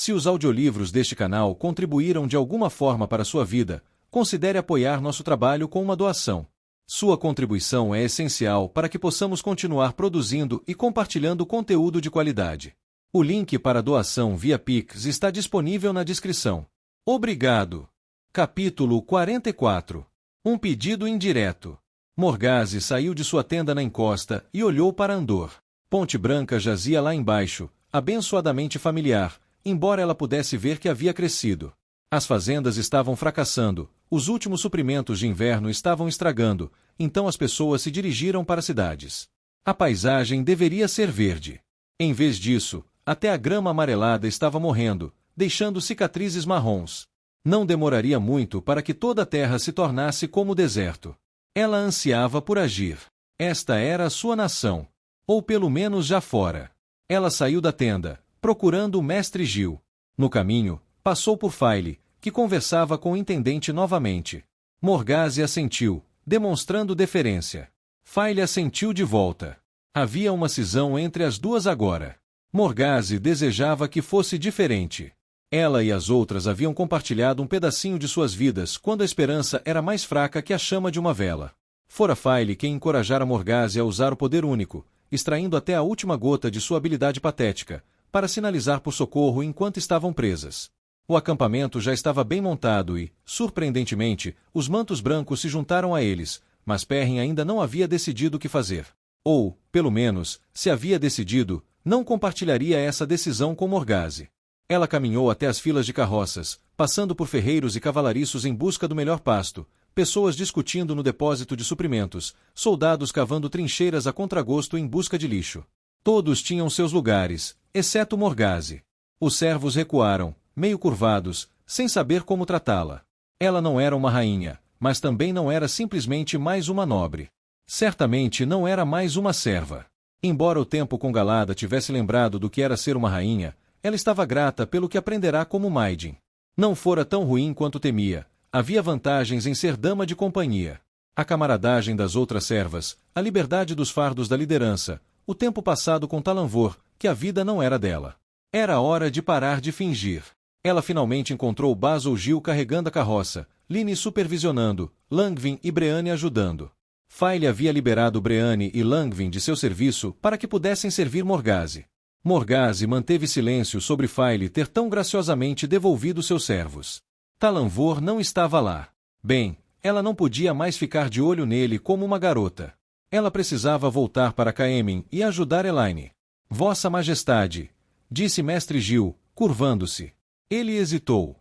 Se os audiolivros deste canal contribuíram de alguma forma para a sua vida, considere apoiar nosso trabalho com uma doação. Sua contribuição é essencial para que possamos continuar produzindo e compartilhando conteúdo de qualidade. O link para a doação via Pix está disponível na descrição. Obrigado. Capítulo 44. Um pedido indireto. Morgase saiu de sua tenda na encosta e olhou para Andor. Ponte Branca jazia lá embaixo, abençoadamente familiar, embora ela pudesse ver que havia crescido. As fazendas estavam fracassando, os últimos suprimentos de inverno estavam estragando, então as pessoas se dirigiram para cidades. A paisagem deveria ser verde. Em vez disso, até a grama amarelada estava morrendo, deixando cicatrizes marrons. Não demoraria muito para que toda a terra se tornasse como o deserto. Ela ansiava por agir. Esta era a sua nação. Ou pelo menos já fora. Ela saiu da tenda, procurando o mestre Gil. No caminho, passou por Faile, que conversava com o intendente novamente. Morgase assentiu, demonstrando deferência. Faile assentiu de volta. Havia uma cisão entre as duas agora. Morgase desejava que fosse diferente. Ela e as outras haviam compartilhado um pedacinho de suas vidas quando a esperança era mais fraca que a chama de uma vela. Fora Faile quem encorajara Morgase a usar o poder único, extraindo até a última gota de sua habilidade patética, para sinalizar por socorro enquanto estavam presas. O acampamento já estava bem montado e, surpreendentemente, os mantos brancos se juntaram a eles, mas Perrin ainda não havia decidido o que fazer. Ou, pelo menos, se havia decidido, não compartilharia essa decisão com Morgase. Ela caminhou até as filas de carroças, passando por ferreiros e cavalariços em busca do melhor pasto, pessoas discutindo no depósito de suprimentos, soldados cavando trincheiras a contragosto em busca de lixo. Todos tinham seus lugares, exceto Morgase. Os servos recuaram, meio curvados, sem saber como tratá-la. Ela não era uma rainha, mas também não era simplesmente mais uma nobre. Certamente não era mais uma serva. Embora o tempo com Galada tivesse lembrado do que era ser uma rainha, ela estava grata pelo que aprenderá como Maiden. Não fora tão ruim quanto temia. Havia vantagens em ser dama de companhia. A camaradagem das outras servas, a liberdade dos fardos da liderança, o tempo passado com Talanvor, que a vida não era dela. Era hora de parar de fingir. Ela finalmente encontrou Basil Gil carregando a carroça, Lini supervisionando, Langvin e Breane ajudando. Faile havia liberado Breane e Langvin de seu serviço para que pudessem servir Morgase. Morgase manteve silêncio sobre Faile ter tão graciosamente devolvido seus servos. Talanvor não estava lá. Bem, ela não podia mais ficar de olho nele como uma garota. Ela precisava voltar para Caemin e ajudar Elaine. Vossa Majestade, disse Mestre Gil, curvando-se. Ele hesitou.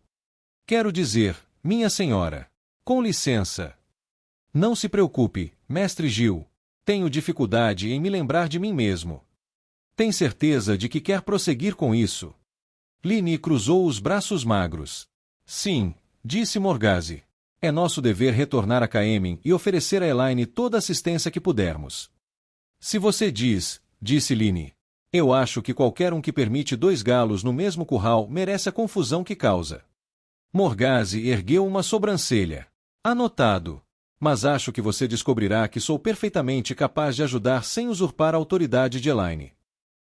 Quero dizer, minha senhora. Com licença. Não se preocupe, Mestre Gil. Tenho dificuldade em me lembrar de mim mesmo. Tem certeza de que quer prosseguir com isso? Lini cruzou os braços magros. Sim, disse Morgase. É nosso dever retornar a Caemin e oferecer a Elaine toda a assistência que pudermos. Se você diz, disse Lini. Eu acho que qualquer um que permite 2 galos no mesmo curral merece a confusão que causa. Morgase ergueu uma sobrancelha. Anotado. Mas acho que você descobrirá que sou perfeitamente capaz de ajudar sem usurpar a autoridade de Elaine.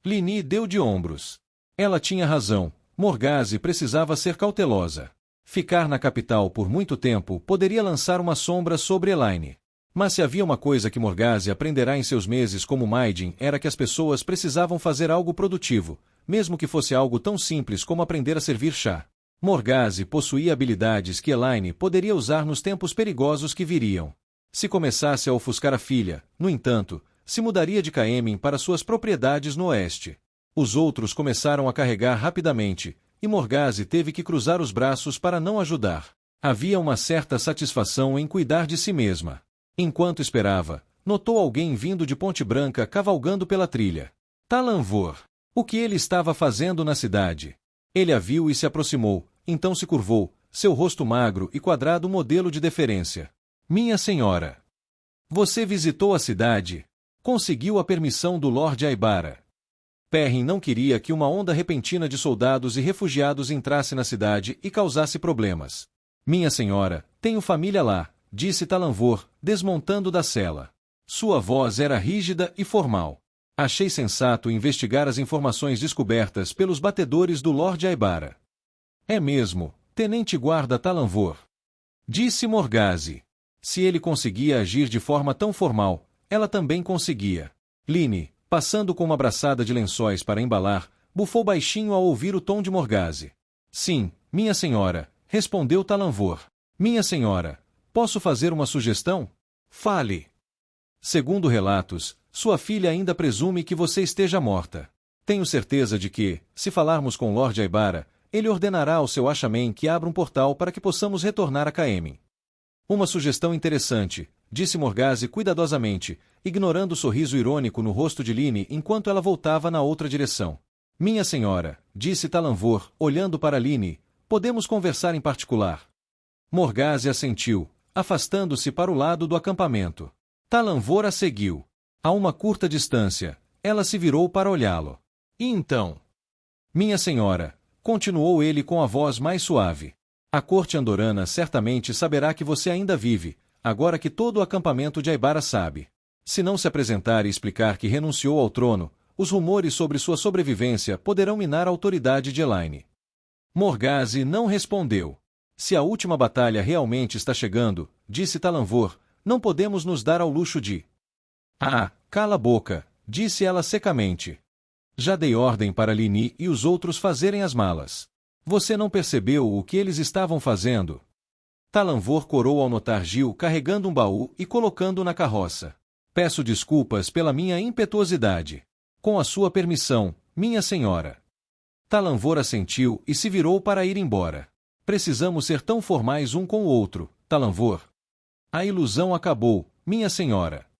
Lini deu de ombros. Ela tinha razão. Morgase precisava ser cautelosa. Ficar na capital por muito tempo poderia lançar uma sombra sobre Elaine. Mas se havia uma coisa que Morgase aprenderá em seus meses como Maiden era que as pessoas precisavam fazer algo produtivo, mesmo que fosse algo tão simples como aprender a servir chá. Morgase possuía habilidades que Elaine poderia usar nos tempos perigosos que viriam. Se começasse a ofuscar a filha, no entanto, se mudaria de Caemin para suas propriedades no oeste. Os outros começaram a carregar rapidamente, e Morgase teve que cruzar os braços para não ajudar. Havia uma certa satisfação em cuidar de si mesma. Enquanto esperava, notou alguém vindo de Ponte Branca cavalgando pela trilha. Talanvor. O que ele estava fazendo na cidade? Ele a viu e se aproximou, então se curvou, seu rosto magro e quadrado modelo de deferência. Minha senhora. Você visitou a cidade? Conseguiu a permissão do Lord Aibara. Perrin não queria que uma onda repentina de soldados e refugiados entrasse na cidade e causasse problemas. Minha senhora, tenho família lá, disse Talanvor, desmontando da cela. Sua voz era rígida e formal. Achei sensato investigar as informações descobertas pelos batedores do Lord Aibara. É mesmo, Tenente Guarda Talanvor, disse Morgase. Se ele conseguia agir de forma tão formal, ela também conseguia. Lynne, passando com uma braçada de lençóis para embalar, bufou baixinho ao ouvir o tom de Morgase. Sim, minha senhora, respondeu Talanvor. Minha senhora, posso fazer uma sugestão? Fale. Segundo relatos, sua filha ainda presume que você esteja morta. Tenho certeza de que, se falarmos com Lord Aibara, ele ordenará ao seu Ashaman que abra um portal para que possamos retornar a Caemlyn. Uma sugestão interessante, disse Morgase cuidadosamente, ignorando o sorriso irônico no rosto de Lynne enquanto ela voltava na outra direção. Minha senhora, disse Talanvor, olhando para Lynne, podemos conversar em particular. Morgase assentiu, afastando-se para o lado do acampamento. Talanvor a seguiu. A uma curta distância, ela se virou para olhá-lo. E então? Minha senhora, continuou ele com a voz mais suave. A corte andorana certamente saberá que você ainda vive, agora que todo o acampamento de Aibara sabe. Se não se apresentar e explicar que renunciou ao trono, os rumores sobre sua sobrevivência poderão minar a autoridade de Elaine. Morgase não respondeu. Se a última batalha realmente está chegando, disse Talanvor, não podemos nos dar ao luxo de... Ah, cala a boca, disse ela secamente. Já dei ordem para Lynne e os outros fazerem as malas. Você não percebeu o que eles estavam fazendo? Talanvor corou ao notar Gil carregando um baú e colocando-o na carroça. Peço desculpas pela minha impetuosidade. Com a sua permissão, minha senhora. Talanvor assentiu e se virou para ir embora. Precisamos ser tão formais um com o outro, Talanvor. A ilusão acabou, minha senhora.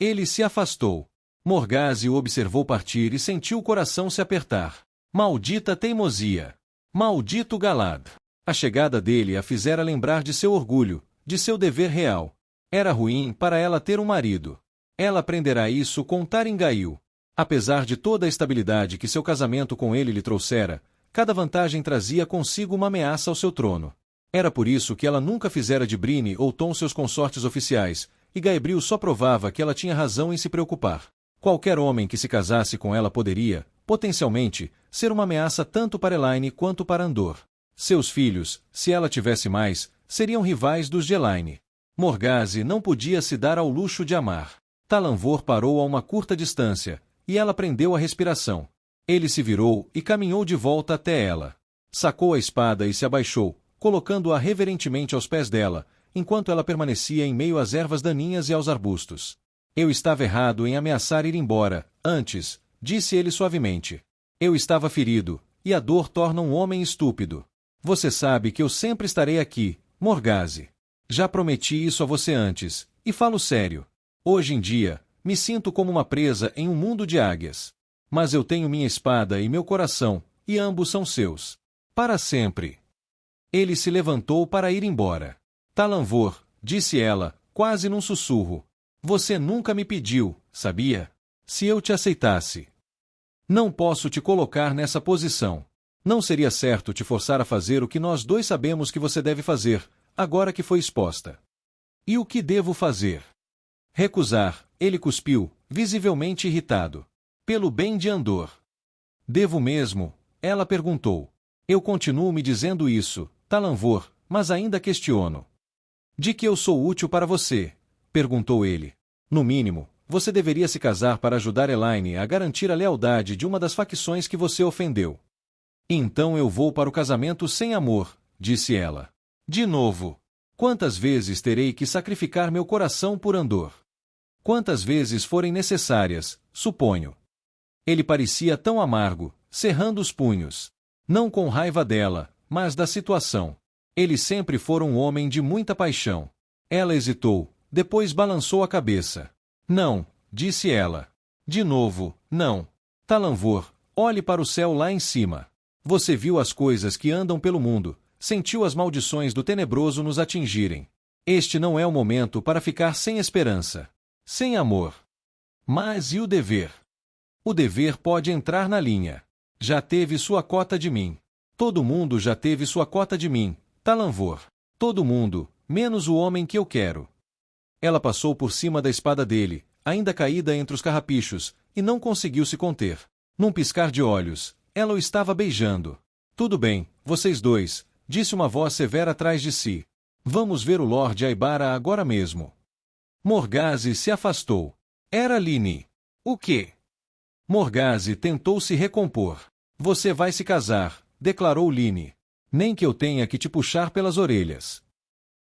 Ele se afastou. Morgase o observou partir e sentiu o coração se apertar. Maldita teimosia! Maldito Galad! A chegada dele a fizera lembrar de seu orgulho, de seu dever real. Era ruim para ela ter um marido. Ela aprenderá isso com Taringail. Apesar de toda a estabilidade que seu casamento com ele lhe trouxera, cada vantagem trazia consigo uma ameaça ao seu trono. Era por isso que ela nunca fizera de Bryne ou Tom seus consortes oficiais, e Gaebril só provava que ela tinha razão em se preocupar. Qualquer homem que se casasse com ela poderia, potencialmente, ser uma ameaça tanto para Elaine quanto para Andor. Seus filhos, se ela tivesse mais, seriam rivais dos de Elaine. Morgase não podia se dar ao luxo de amar. Talanvor parou a uma curta distância, e ela prendeu a respiração. Ele se virou e caminhou de volta até ela. Sacou a espada e se abaixou, colocando-a reverentemente aos pés dela, enquanto ela permanecia em meio às ervas daninhas e aos arbustos. Eu estava errado em ameaçar ir embora, antes, disse ele suavemente. Eu estava ferido, e a dor torna um homem estúpido. Você sabe que eu sempre estarei aqui, Morgase. Já prometi isso a você antes, e falo sério. Hoje em dia, me sinto como uma presa em um mundo de águias. Mas eu tenho minha espada e meu coração, e ambos são seus. Para sempre. Ele se levantou para ir embora. Talanvor, disse ela, quase num sussurro. Você nunca me pediu, sabia? Se eu te aceitasse. Não posso te colocar nessa posição. Não seria certo te forçar a fazer o que nós dois sabemos que você deve fazer, agora que foi exposta. E o que devo fazer? Recusar, ele cuspiu, visivelmente irritado. Pelo bem de Andor. Devo mesmo? Ela perguntou. Eu continuo me dizendo isso, Talanvor, mas ainda questiono. De que eu sou útil para você? Perguntou ele. No mínimo, você deveria se casar para ajudar Elaine a garantir a lealdade de uma das facções que você ofendeu. Então eu vou para o casamento sem amor, disse ela. De novo. Quantas vezes terei que sacrificar meu coração por Andor? Quantas vezes forem necessárias, suponho. Ele parecia tão amargo, cerrando os punhos. Não com raiva dela, mas da situação. Ele sempre fora um homem de muita paixão. Ela hesitou, depois balançou a cabeça. Não, disse ela. De novo, não. Talanvor, olhe para o céu lá em cima. Você viu as coisas que andam pelo mundo, sentiu as maldições do tenebroso nos atingirem. Este não é o momento para ficar sem esperança. Sem amor. Mas e o dever? O dever pode entrar na linha. Já teve sua cota de mim. Todo mundo já teve sua cota de mim, Talanvor. Todo mundo, menos o homem que eu quero. Ela passou por cima da espada dele, ainda caída entre os carrapichos, e não conseguiu se conter. Num piscar de olhos, ela o estava beijando. Tudo bem, vocês dois, disse uma voz severa atrás de si. Vamos ver o Lord Aibara agora mesmo. Morgase se afastou. Era Lyney. O quê? Morgase tentou se recompor. Você vai se casar, declarou Lyney. Nem que eu tenha que te puxar pelas orelhas.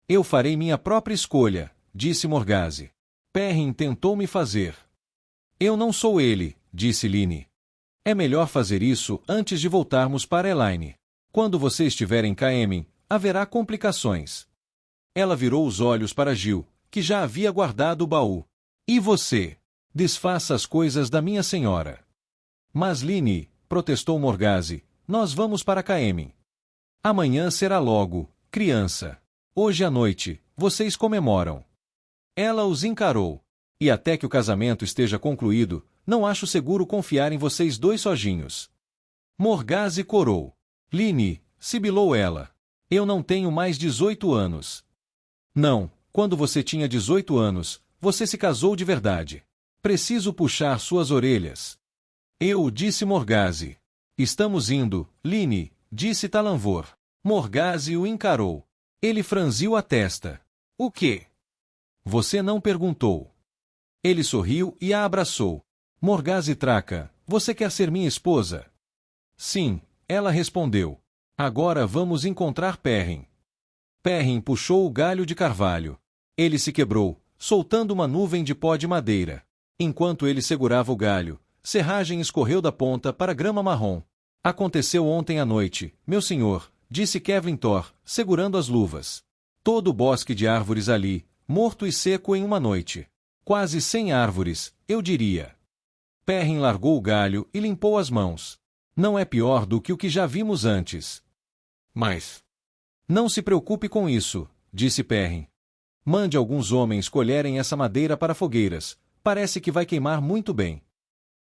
Eu farei minha própria escolha, disse Morgase. Perrin tentou me fazer. Eu não sou ele, disse Lyney. É melhor fazer isso antes de voltarmos para Elaine. Quando você estiver em Caemlyn, haverá complicações. Ela virou os olhos para Gil, que já havia guardado o baú. E você? Desfaça as coisas da minha senhora. Mas Lyney, protestou Morgase, nós vamos para Caemlyn. Amanhã será logo, criança. Hoje à noite, vocês comemoram. Ela os encarou. E até que o casamento esteja concluído, não acho seguro confiar em vocês dois sozinhos. Morgase corou. Lyney, sibilou ela. Eu não tenho mais 18 anos. Não, quando você tinha 18 anos, você se casou de verdade. Preciso puxar suas orelhas. Eu, disse Morgase. Estamos indo, Lyney, disse Talanvor. Morgase o encarou. Ele franziu a testa. O quê? Você não perguntou. Ele sorriu e a abraçou. Morgase Traca, você quer ser minha esposa? Sim, ela respondeu. Agora vamos encontrar Perrin. Perrin puxou o galho de carvalho. Ele se quebrou, soltando uma nuvem de pó de madeira. Enquanto ele segurava o galho, serragem escorreu da ponta para a grama marrom. Aconteceu ontem à noite, meu senhor, disse Kevin Thor, segurando as luvas. Todo o bosque de árvores ali, morto e seco em uma noite. Quase 100 árvores, eu diria. Perrin largou o galho e limpou as mãos. Não é pior do que o que já vimos antes. Mas... Não se preocupe com isso, disse Perrin. Mande alguns homens colherem essa madeira para fogueiras. Parece que vai queimar muito bem.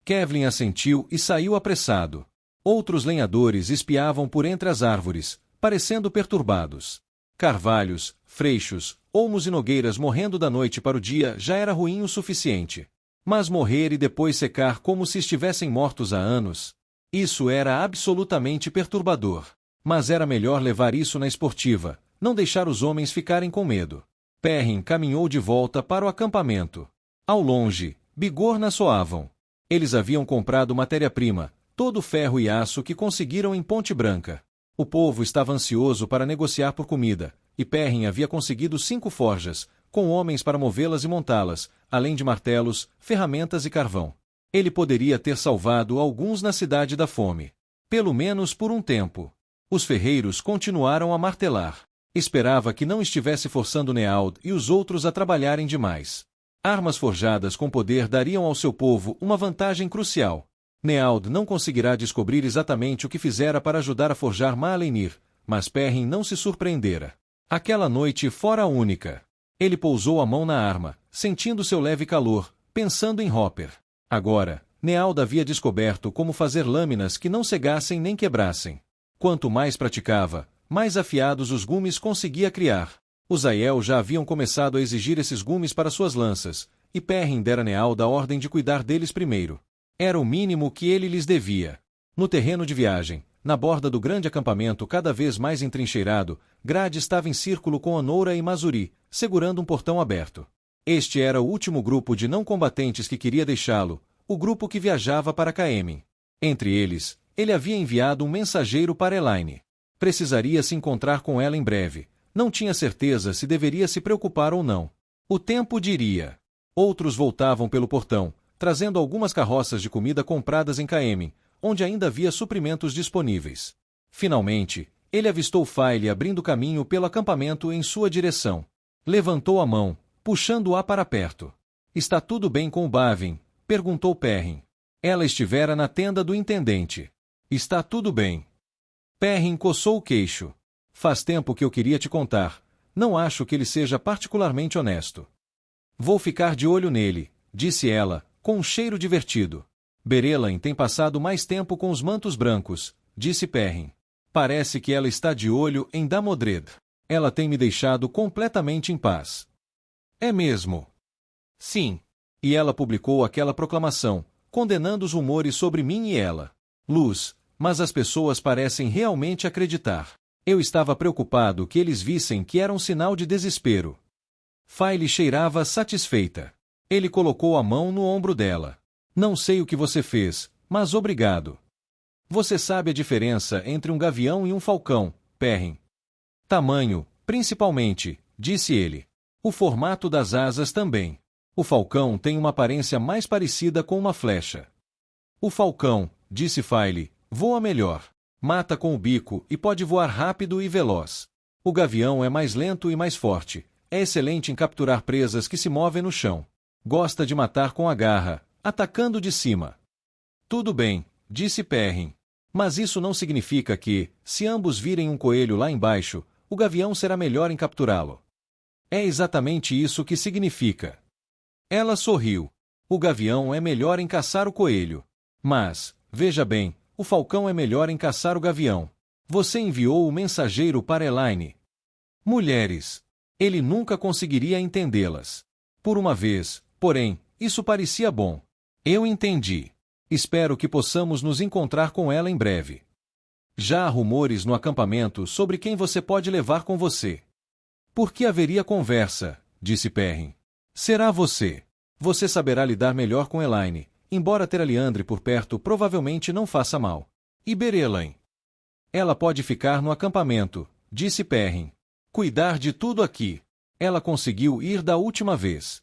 Kevlin assentiu e saiu apressado. Outros lenhadores espiavam por entre as árvores, parecendo perturbados. Carvalhos, freixos, olmos e nogueiras morrendo da noite para o dia já era ruim o suficiente. Mas morrer e depois secar como se estivessem mortos há anos, isso era absolutamente perturbador. Mas era melhor levar isso na esportiva, não deixar os homens ficarem com medo. Perrin caminhou de volta para o acampamento. Ao longe, bigornas soavam. Eles haviam comprado matéria-prima, todo o ferro e aço que conseguiram em Ponte Branca. O povo estava ansioso para negociar por comida, e Perrin havia conseguido 5 forjas, com homens para movê-las e montá-las, além de martelos, ferramentas e carvão. Ele poderia ter salvado alguns na Cidade da Fome. Pelo menos por um tempo. Os ferreiros continuaram a martelar. Esperava que não estivesse forçando Neald e os outros a trabalharem demais. Armas forjadas com poder dariam ao seu povo uma vantagem crucial. Neald não conseguirá descobrir exatamente o que fizera para ajudar a forjar Malenir, mas Perrin não se surpreendera. Aquela noite fora única. Ele pousou a mão na arma, sentindo seu leve calor, pensando em Hopper. Agora, Neald havia descoberto como fazer lâminas que não cegassem nem quebrassem. Quanto mais praticava, mais afiados os gumes conseguia criar. Os Aiel já haviam começado a exigir esses gumes para suas lanças, e Perrin dera a Neald a ordem de cuidar deles primeiro. Era o mínimo que ele lhes devia. No terreno de viagem, na borda do grande acampamento cada vez mais entrincheirado, Grade estava em círculo com Anora e Mazuri, segurando um portão aberto. Este era o último grupo de não-combatentes que queria deixá-lo, o grupo que viajava para Caemlyn. Entre eles, ele havia enviado um mensageiro para Elaine. Precisaria se encontrar com ela em breve. Não tinha certeza se deveria se preocupar ou não. O tempo diria. Outros voltavam pelo portão, trazendo algumas carroças de comida compradas em Caemlyn, onde ainda havia suprimentos disponíveis. Finalmente, ele avistou Faile abrindo caminho pelo acampamento em sua direção. Levantou a mão, puxando-a para perto. Está tudo bem com o Bavin? Perguntou Perrin. Ela estivera na tenda do intendente. Está tudo bem. Perrin coçou o queixo. Faz tempo que eu queria te contar. Não acho que ele seja particularmente honesto. Vou ficar de olho nele, disse ela, com um cheiro divertido. Berelain tem passado mais tempo com os mantos brancos, disse Perrin. Parece que ela está de olho em Damodred. Ela tem me deixado completamente em paz. É mesmo? Sim. E ela publicou aquela proclamação, condenando os rumores sobre mim e ela. Luz, mas as pessoas parecem realmente acreditar. Eu estava preocupado que eles vissem que era um sinal de desespero. Filey cheirava satisfeita. Ele colocou a mão no ombro dela. Não sei o que você fez, mas obrigado. Você sabe a diferença entre um gavião e um falcão, Perrin. Tamanho, principalmente, disse ele. O formato das asas também. O falcão tem uma aparência mais parecida com uma flecha. O falcão, disse Filey, voa melhor. Mata com o bico e pode voar rápido e veloz. O gavião é mais lento e mais forte. É excelente em capturar presas que se movem no chão. Gosta de matar com a garra, atacando de cima. Tudo bem, disse Perrin. Mas isso não significa que, se ambos virem um coelho lá embaixo, o gavião será melhor em capturá-lo. É exatamente isso que significa. Ela sorriu. O gavião é melhor em caçar o coelho. Mas, veja bem, o falcão é melhor em caçar o gavião. Você enviou o mensageiro para Elaine. Mulheres. Ele nunca conseguiria entendê-las. Por uma vez, porém, isso parecia bom. Eu entendi. Espero que possamos nos encontrar com ela em breve. Já há rumores no acampamento sobre quem você pode levar com você. Por que haveria conversa? Disse Perrin. Será você. Você saberá lidar melhor com Elaine, embora ter a Liandre por perto provavelmente não faça mal. E Berelain? Ela pode ficar no acampamento, disse Perrin. Cuidar de tudo aqui. Ela conseguiu ir da última vez.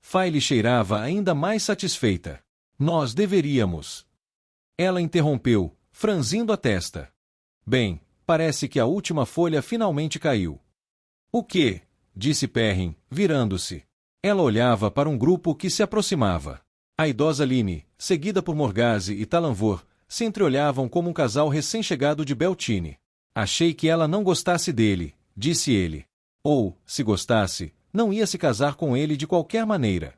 Filey cheirava ainda mais satisfeita. Nós deveríamos. Ela interrompeu, franzindo a testa. Bem, parece que a última folha finalmente caiu. O quê? Disse Perrin, virando-se. Ela olhava para um grupo que se aproximava. A idosa Lynne, seguida por Morgase e Talanvor, se entreolhavam como um casal recém-chegado de Beltine. Achei que ela não gostasse dele, disse ele. Ou, se gostasse, não ia se casar com ele de qualquer maneira.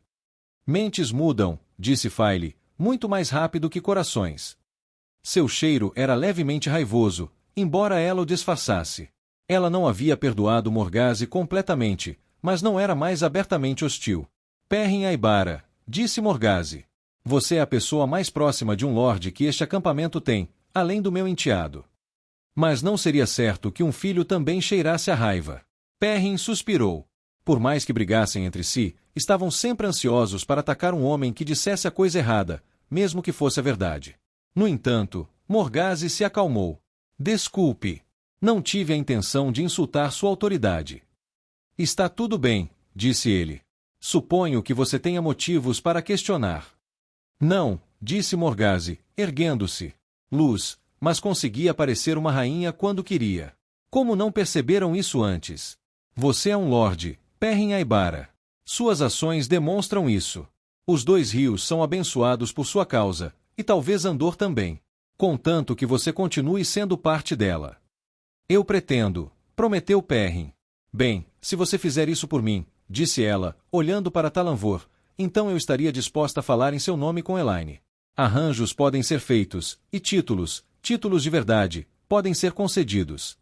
Mentes mudam, disse Filey, muito mais rápido que corações. Seu cheiro era levemente raivoso, embora ela o disfarçasse. Ela não havia perdoado Morgase completamente, mas não era mais abertamente hostil. Perrin Aybara, disse Morgase. Você é a pessoa mais próxima de um lorde que este acampamento tem, além do meu enteado. Mas não seria certo que um filho também cheirasse a raiva. Perrin suspirou. Por mais que brigassem entre si, estavam sempre ansiosos para atacar um homem que dissesse a coisa errada, mesmo que fosse a verdade. No entanto, Morgase se acalmou. Desculpe. Não tive a intenção de insultar sua autoridade. Está tudo bem, disse ele. Suponho que você tenha motivos para questionar. Não, disse Morgase, erguendo-se. Luz, mas conseguia parecer uma rainha quando queria. Como não perceberam isso antes? Você é um lorde, Perrin Aybara. Suas ações demonstram isso. Os dois rios são abençoados por sua causa, e talvez Andor também. Contanto que você continue sendo parte dela. Eu pretendo, prometeu Perrin. Bem, se você fizer isso por mim, disse ela, olhando para Talanvor, então eu estaria disposta a falar em seu nome com Elaine. Arranjos podem ser feitos, e títulos de verdade, podem ser concedidos.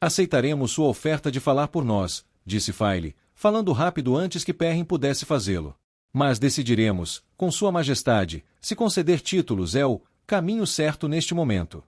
Aceitaremos sua oferta de falar por nós, disse Filey, falando rápido antes que Perrin pudesse fazê-lo. Mas decidiremos, com sua majestade, se conceder títulos é o caminho certo neste momento.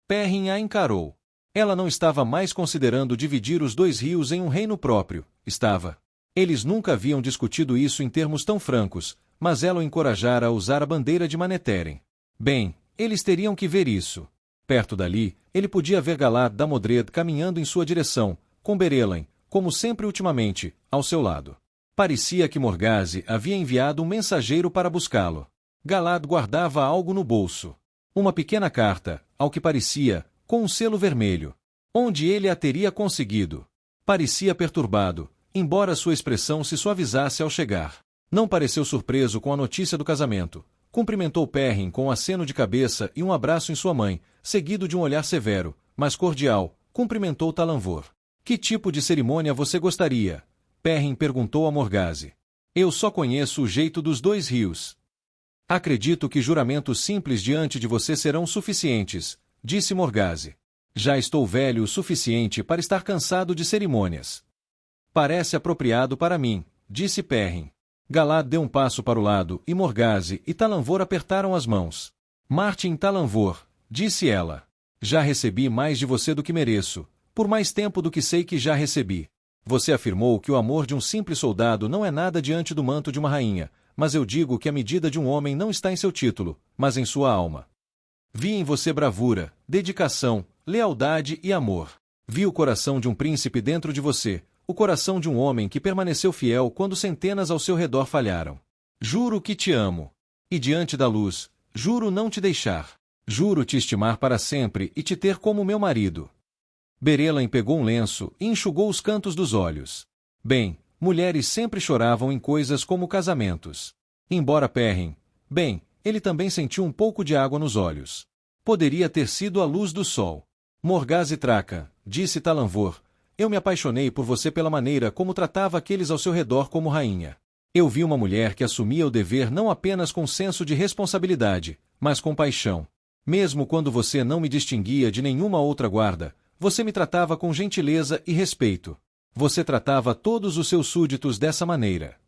Perrin a encarou. Ela não estava mais considerando dividir os dois rios em um reino próprio, estava. Eles nunca haviam discutido isso em termos tão francos, mas ela o encorajara a usar a bandeira de Manetheren. Bem, eles teriam que ver isso. Perto dali, ele podia ver Galad da Modred caminhando em sua direção, com Berelain, como sempre ultimamente, ao seu lado. Parecia que Morgase havia enviado um mensageiro para buscá-lo. Galad guardava algo no bolso. Uma pequena carta, ao que parecia, com um selo vermelho. Onde ele a teria conseguido? Parecia perturbado, embora sua expressão se suavizasse ao chegar. Não pareceu surpreso com a notícia do casamento. Cumprimentou Perrin com um aceno de cabeça e um abraço em sua mãe, seguido de um olhar severo, mas cordial. Cumprimentou Talanvor. Que tipo de cerimônia você gostaria? Perrin perguntou a Morgase. Eu só conheço o jeito dos dois rios. Acredito que juramentos simples diante de você serão suficientes, disse Morgase. Já estou velho o suficiente para estar cansado de cerimônias. Parece apropriado para mim, disse Perrin. Galad deu um passo para o lado e Morgase e Talanvor apertaram as mãos. Martin Talanvor, disse ela. Já recebi mais de você do que mereço, por mais tempo do que sei que já recebi. Você afirmou que o amor de um simples soldado não é nada diante do manto de uma rainha, mas eu digo que a medida de um homem não está em seu título, mas em sua alma. Vi em você bravura, dedicação, lealdade e amor. Vi o coração de um príncipe dentro de você, o coração de um homem que permaneceu fiel quando centenas ao seu redor falharam. Juro que te amo. E diante da luz, juro não te deixar. Juro te estimar para sempre e te ter como meu marido. Berelain pegou um lenço e enxugou os cantos dos olhos. Bem, mulheres sempre choravam em coisas como casamentos. Embora Perrin, bem, ele também sentiu um pouco de água nos olhos. Poderia ter sido a luz do sol. Morgase Traca, disse Talanvor, eu me apaixonei por você pela maneira como tratava aqueles ao seu redor como rainha. Eu vi uma mulher que assumia o dever não apenas com senso de responsabilidade, mas com paixão. Mesmo quando você não me distinguia de nenhuma outra guarda, você me tratava com gentileza e respeito. Você tratava todos os seus súditos dessa maneira.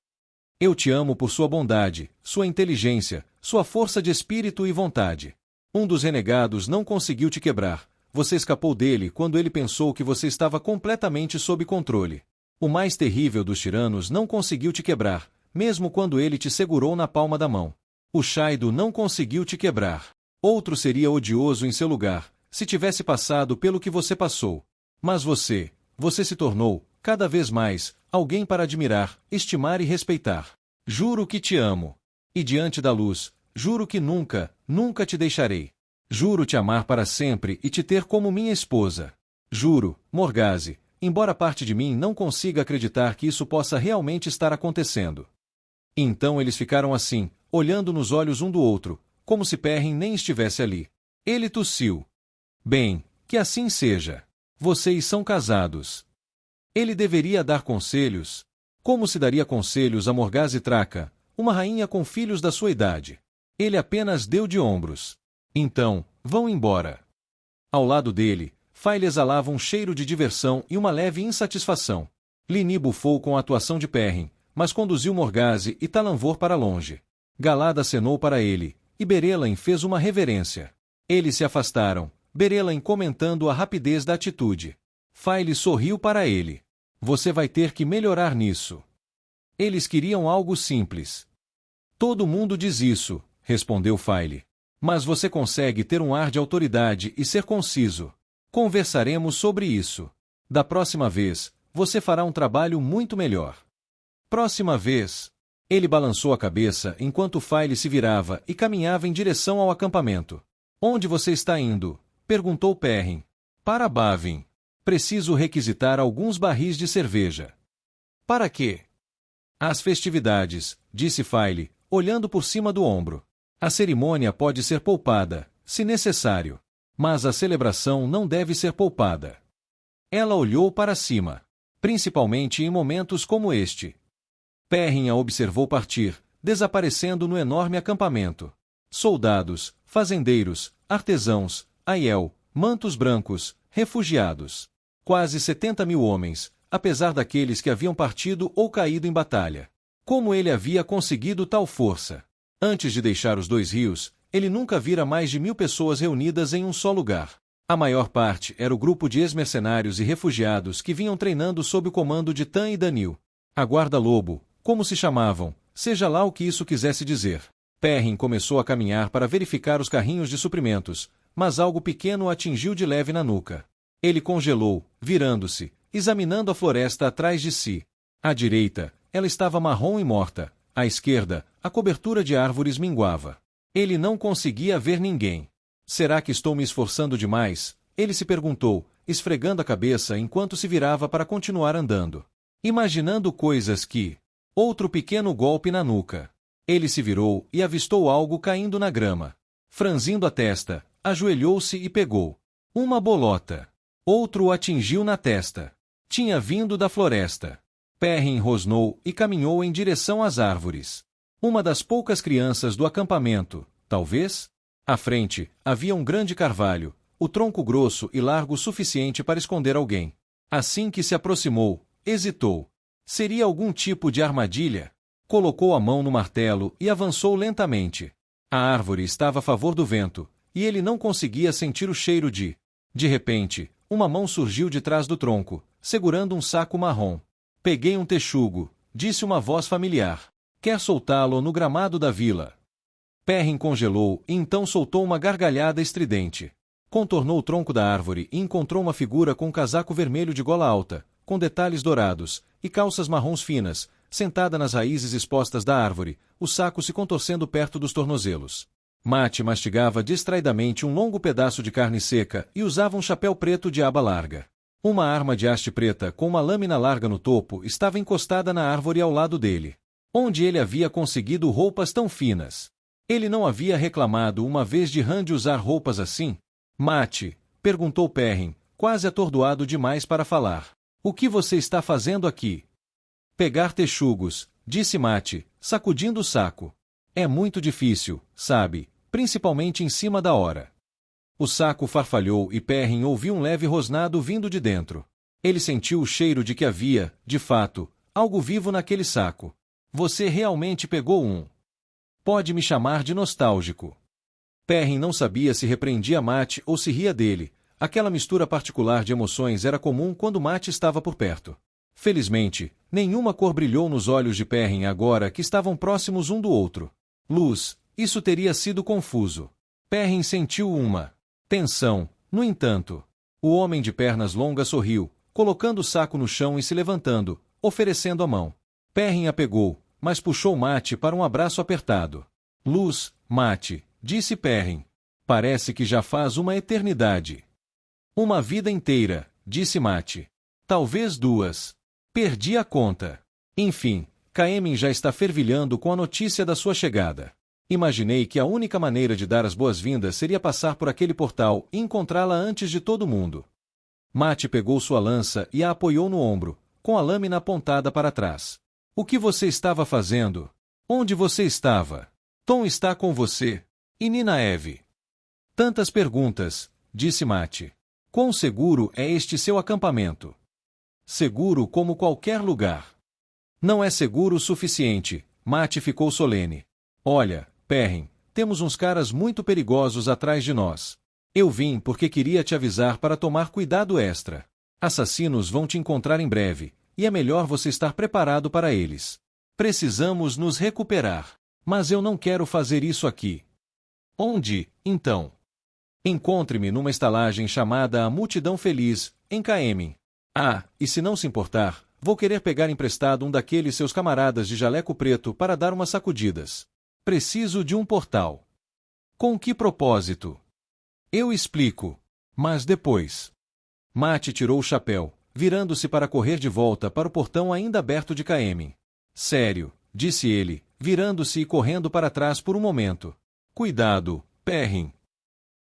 Eu te amo por sua bondade, sua inteligência, sua força de espírito e vontade. Um dos renegados não conseguiu te quebrar. Você escapou dele quando ele pensou que você estava completamente sob controle. O mais terrível dos tiranos não conseguiu te quebrar, mesmo quando ele te segurou na palma da mão. O Shaido não conseguiu te quebrar. Outro seria odioso em seu lugar, se tivesse passado pelo que você passou. Mas você se tornou, cada vez mais, alguém para admirar, estimar e respeitar. Juro que te amo. E diante da luz, juro que nunca, nunca te deixarei. Juro te amar para sempre e te ter como minha esposa. Juro, Morgase, embora parte de mim não consiga acreditar que isso possa realmente estar acontecendo. Então eles ficaram assim, olhando nos olhos um do outro, como se Perrin nem estivesse ali. Ele tossiu. Bem, que assim seja. Vocês são casados. Ele deveria dar conselhos. Como se daria conselhos a Morgase Traca, uma rainha com filhos da sua idade? Ele apenas deu de ombros. Então, vão embora. Ao lado dele, Faile exalava um cheiro de diversão e uma leve insatisfação. Lini bufou com a atuação de Perrin, mas conduziu Morgase e Talanvor para longe. Galad acenou para ele, e Berelain fez uma reverência. Eles se afastaram, Berelain comentando a rapidez da atitude. Faile sorriu para ele. Você vai ter que melhorar nisso. Eles queriam algo simples. Todo mundo diz isso, respondeu Faile. Mas você consegue ter um ar de autoridade e ser conciso. Conversaremos sobre isso. Da próxima vez, você fará um trabalho muito melhor. Próxima vez. Ele balançou a cabeça enquanto Faile se virava e caminhava em direção ao acampamento. Onde você está indo? Perguntou Perrin. Para Bavin. Preciso requisitar alguns barris de cerveja. Para quê? As festividades, disse Faile, olhando por cima do ombro. A cerimônia pode ser poupada, se necessário. Mas a celebração não deve ser poupada. Ela olhou para cima. Principalmente em momentos como este. Perrin a observou partir, desaparecendo no enorme acampamento. Soldados, fazendeiros, artesãos, aiel, mantos brancos, refugiados. Quase 70.000 homens, apesar daqueles que haviam partido ou caído em batalha. Como ele havia conseguido tal força? Antes de deixar os dois rios, ele nunca vira mais de 1.000 pessoas reunidas em um só lugar. A maior parte era o grupo de ex-mercenários e refugiados que vinham treinando sob o comando de Tan e Danil. A guarda-lobo, como se chamavam, seja lá o que isso quisesse dizer. Perrin começou a caminhar para verificar os carrinhos de suprimentos, mas algo pequeno o atingiu de leve na nuca. Ele congelou, virando-se, examinando a floresta atrás de si. À direita, ela estava marrom e morta. À esquerda, a cobertura de árvores minguava. Ele não conseguia ver ninguém. Será que estou me esforçando demais? Ele se perguntou, esfregando a cabeça enquanto se virava para continuar andando. Imaginando coisas que... Outro pequeno golpe na nuca. Ele se virou e avistou algo caindo na grama. Franzindo a testa, ajoelhou-se e pegou. Uma bolota. Outro o atingiu na testa. Tinha vindo da floresta. Perrin rosnou e caminhou em direção às árvores. Uma das poucas crianças do acampamento, talvez? À frente, havia um grande carvalho, o tronco grosso e largo o suficiente para esconder alguém. Assim que se aproximou, hesitou. Seria algum tipo de armadilha? Colocou a mão no martelo e avançou lentamente. A árvore estava a favor do vento, e ele não conseguia sentir o cheiro de... De repente, uma mão surgiu de trás do tronco, segurando um saco marrom. Peguei um texugo, disse uma voz familiar. Quer soltá-lo no gramado da vila? Perrin congelou e então soltou uma gargalhada estridente. Contornou o tronco da árvore e encontrou uma figura com um casaco vermelho de gola alta, com detalhes dourados, e calças marrons finas, sentada nas raízes expostas da árvore, o saco se contorcendo perto dos tornozelos. Mate mastigava distraidamente um longo pedaço de carne seca e usava um chapéu preto de aba larga. Uma arma de haste preta com uma lâmina larga no topo estava encostada na árvore ao lado dele. Onde ele havia conseguido roupas tão finas? Ele não havia reclamado uma vez de Randy usar roupas assim? Mate, perguntou Perrin, quase atordoado demais para falar. O que você está fazendo aqui? Pegar texugos, disse Mate, sacudindo o saco. É muito difícil, sabe, principalmente em cima da hora. O saco farfalhou e Perrin ouviu um leve rosnado vindo de dentro. Ele sentiu o cheiro de que havia, de fato, algo vivo naquele saco. Você realmente pegou um. Pode me chamar de nostálgico. Perrin não sabia se repreendia Mate ou se ria dele. Aquela mistura particular de emoções era comum quando Mate estava por perto. Felizmente, nenhuma cor brilhou nos olhos de Perrin agora que estavam próximos um do outro. Luz, isso teria sido confuso. Perrin sentiu uma tensão, no entanto. O homem de pernas longas sorriu, colocando o saco no chão e se levantando, oferecendo a mão. Perrin a pegou, mas puxou Mate para um abraço apertado. Luz, Mate, disse Perrin. Parece que já faz uma eternidade. Uma vida inteira, disse Mate. Talvez 2. Perdi a conta. Enfim, Caemin já está fervilhando com a notícia da sua chegada. Imaginei que a única maneira de dar as boas-vindas seria passar por aquele portal e encontrá-la antes de todo mundo. Mate pegou sua lança e a apoiou no ombro, com a lâmina apontada para trás. O que você estava fazendo? Onde você estava? Tom está com você? E Ninaeve? Tantas perguntas, disse Mate. Quão seguro é este seu acampamento? Seguro como qualquer lugar. Não é seguro o suficiente, Mate ficou solene. Olha, Perrin, temos uns caras muito perigosos atrás de nós. Eu vim porque queria te avisar para tomar cuidado extra. Assassinos vão te encontrar em breve, e é melhor você estar preparado para eles. Precisamos nos recuperar. Mas eu não quero fazer isso aqui. Onde, então? Encontre-me numa estalagem chamada A Multidão Feliz, em Caemin. Ah, e se não se importar, vou querer pegar emprestado um daqueles seus camaradas de jaleco preto para dar umas sacudidas. Preciso de um portal. Com que propósito? Eu explico. Mas depois. Mate tirou o chapéu, virando-se para correr de volta para o portão ainda aberto de Caemin. Sério, disse ele, virando-se e correndo para trás por um momento. Cuidado, Perrin.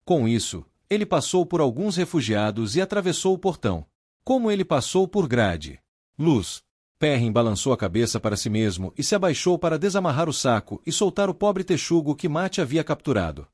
Com isso, ele passou por alguns refugiados e atravessou o portão. Como ele passou por grade. Luz. Perrin balançou a cabeça para si mesmo e se abaixou para desamarrar o saco e soltar o pobre texugo que Mate havia capturado.